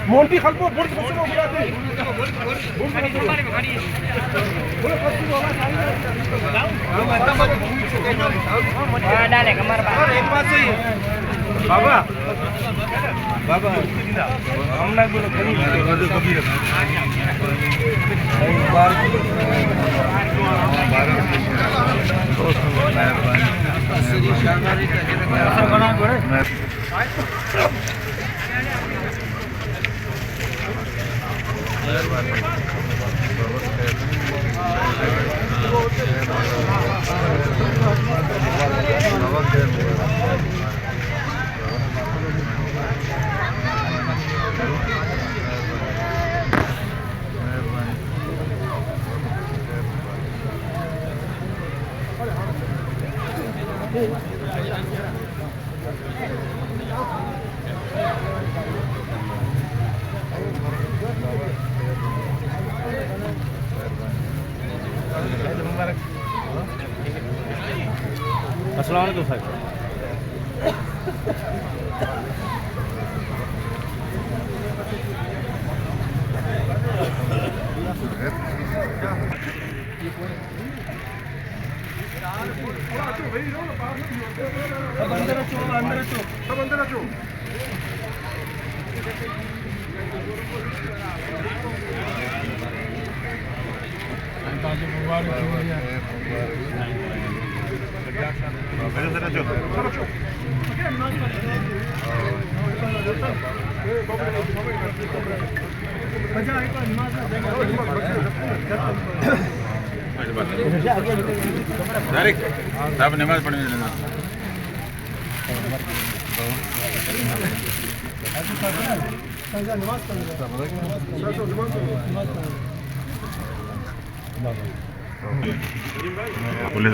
Monty खलबो board से बसो बुलाते डाले कमर पर एक बात सही बाबा बाबा हम ना बोलो कभी कभी बार बना अस्सलाम वालेकुम साहब। अंदर आ साहब नमाज पढ़ने पुलिस